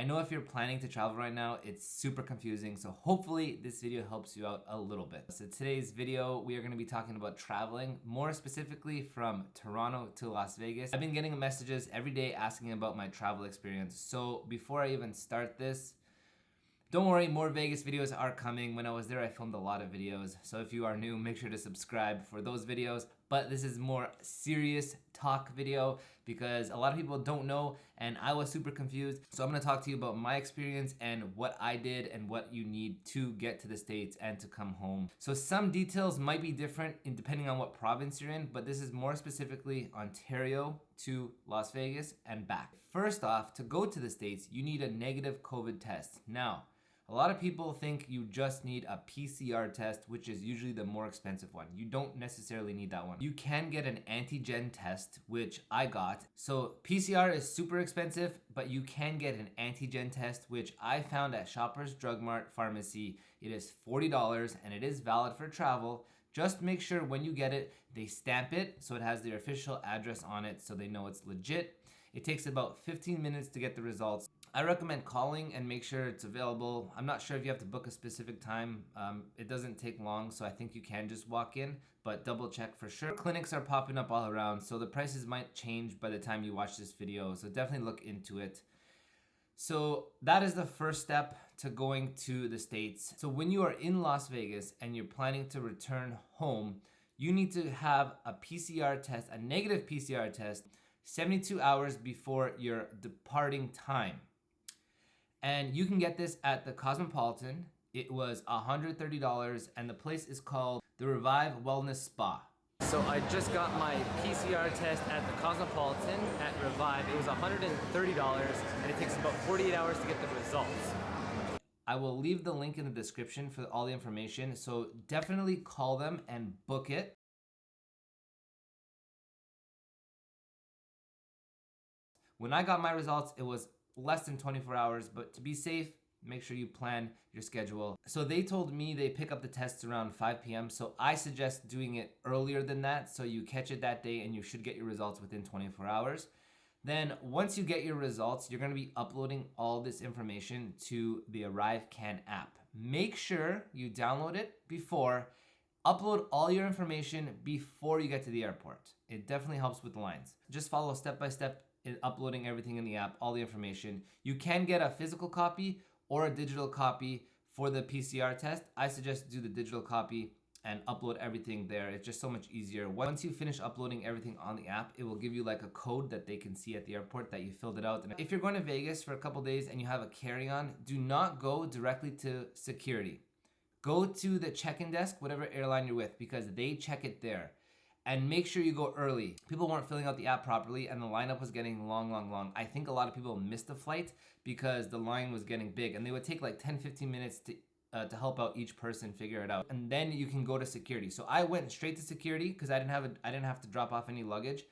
I know if you're planning to travel right now, it's super confusing, so hopefully this video helps you out a little bit. So today's video, we are going to be talking about traveling, more specifically from Toronto to Las Vegas. I've been getting messages every day asking about my travel experience, so before I even start this, don't worry, more Vegas videos are coming. When I was there, I filmed a lot of videos. So if you are new, make sure to subscribe for those videos. But this is more serious talk video because a lot of people don't know and I was super confused. So I'm gonna talk to you about my experience and what I did and what you need to get to the States and to come home. So some details might be different depending on what province you're in, but this is more specifically Ontario to Las Vegas and back. First off, to go to the States, you need a negative COVID test. Now, a lot of people think you just need a PCR test, which is usually the more expensive one. You don't necessarily need that one. You can get an antigen test, which I got. So PCR is super expensive, but you can get an antigen test, which I found at Shoppers Drug Mart Pharmacy. It is $40 and it is valid for travel. Just make sure when you get it, they stamp it so it has their official address on it so they know it's legit. It takes about 15 minutes to get the results. I recommend calling and make sure it's available. I'm not sure if you have to book a specific time. It doesn't take long, so I think you can just walk in, but double check for sure. Clinics are popping up all around, so the prices might change by the time you watch this video, so definitely look into it. So that is the first step to going to the States. So when you are in Las Vegas and you're planning to return home, you need to have a PCR test, a negative PCR test, 72 hours before your departing time. And you can get this at the Cosmopolitan. It was $130 and the place is called the Reviv Wellness Spa. So I just got my PCR test at the Cosmopolitan at Reviv. It was $130 and it takes about 48 hours to get the results. I will leave the link in the description for all the information, so definitely call them and book it. When I got my results, it was less than 24 hours, but to be safe, make sure you plan your schedule. So they told me they pick up the tests around 5 p.m. So I suggest doing it earlier than that so you catch it that day and you should get your results within 24 hours. Then once you get your results, you're gonna be uploading all this information to the ArriveCAN app. Make sure you download it before, upload all your information before you get to the airport. It definitely helps with the lines. Just follow step by step in uploading everything in the app, all the information. You can get a physical copy or a digital copy for the PCR test. I suggest do the digital copy and upload everything there. It's just so much easier. Once you finish uploading everything on the app, it will give you like a code that they can see at the airport that you filled it out. And if you're going to Vegas for a couple days and you have a carry-on, do not go directly to security. Go to the check-in desk, whatever airline you're with, because they check it there. And make sure you go early. People weren't filling out the app properly and the lineup was getting long. I think a lot of people missed the flight because the line was getting big and they would take like 10-15 minutes to help out each person figure it out. And then you can go to security. So I went straight to security because I didn't have to drop off any luggage.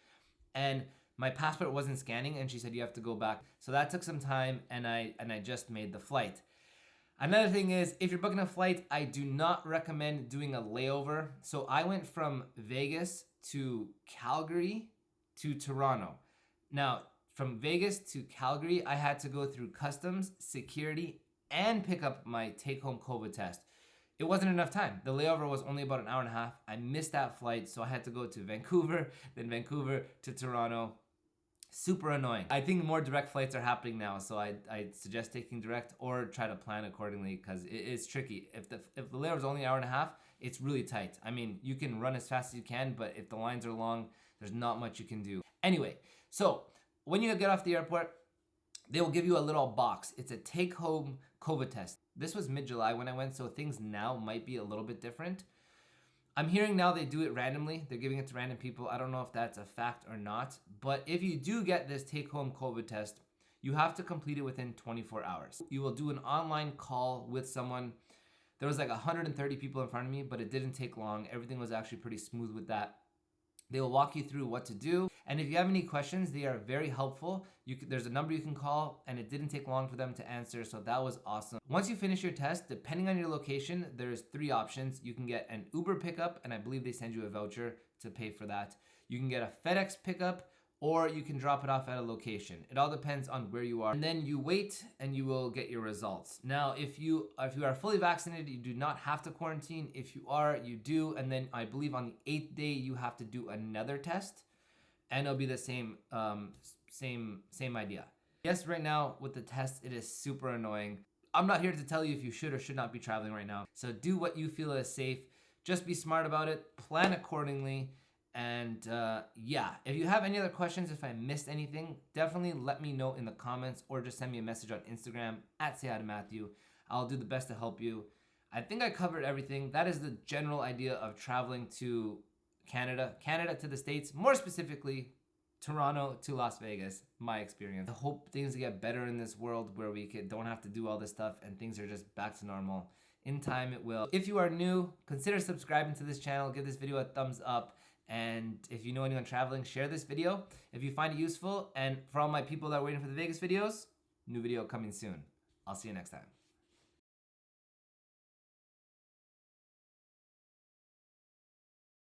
And my passport wasn't scanning and she said you have to go back. So that took some time and I just made the flight. Another thing is, if you're booking a flight, I do not recommend doing a layover. So I went from Vegas to Calgary to Toronto. Now, from Vegas to Calgary, I had to go through customs, security, and pick up my take-home COVID test. It wasn't enough time. The layover was only about an hour and a half. I missed that flight, so I had to go to Vancouver, then Vancouver to Toronto. Super annoying. I think more direct flights are happening now, so I suggest taking direct or try to plan accordingly because it is tricky. If the layover is only an hour and a half, it's really tight. I mean, you can run as fast as you can, but if the lines are long, there's not much you can do. Anyway, so when you get off the airport, they will give you a little box. It's a take-home COVID test. This was mid-July when I went, so things now might be a little bit different. I'm hearing now they do it randomly. They're giving it to random people. I don't know if that's a fact or not. But if you do get this take-home COVID test, you have to complete it within 24 hours. You will do an online call with someone. There was like 130 people in front of me, but it didn't take long. Everything was actually pretty smooth with that. They will walk you through what to do. And if you have any questions, they are very helpful. There's a number you can call and it didn't take long for them to answer. So that was awesome. Once you finish your test, depending on your location, there's 3 options. You can get an Uber pickup and I believe they send you a voucher to pay for that. You can get a FedEx pickup or you can drop it off at a location. It all depends on where you are. And then you wait and you will get your results. Now, if you are fully vaccinated, you do not have to quarantine. If you are, you do. And then I believe on the 8th day, you have to do another test, and it'll be the same idea. Yes, right now with the test, it is super annoying. I'm not here to tell you if you should or should not be traveling right now. So do what you feel is safe. Just be smart about it, plan accordingly. And yeah, if you have any other questions, if I missed anything, definitely let me know in the comments or just send me a message on Instagram at @SayHiToMatthew. I'll do the best to help you. I think I covered everything. That is the general idea of traveling to Canada to the States, more specifically Toronto to Las Vegas, my experience. I hope things get better in this world where we don't have to do all this stuff and things are just back to normal. In time, it will. If you are new, consider subscribing to this channel. Give this video a thumbs up. And if you know anyone traveling, share this video if you find it useful. And for all my people that are waiting for the Vegas videos, new video coming soon. I'll see you next time.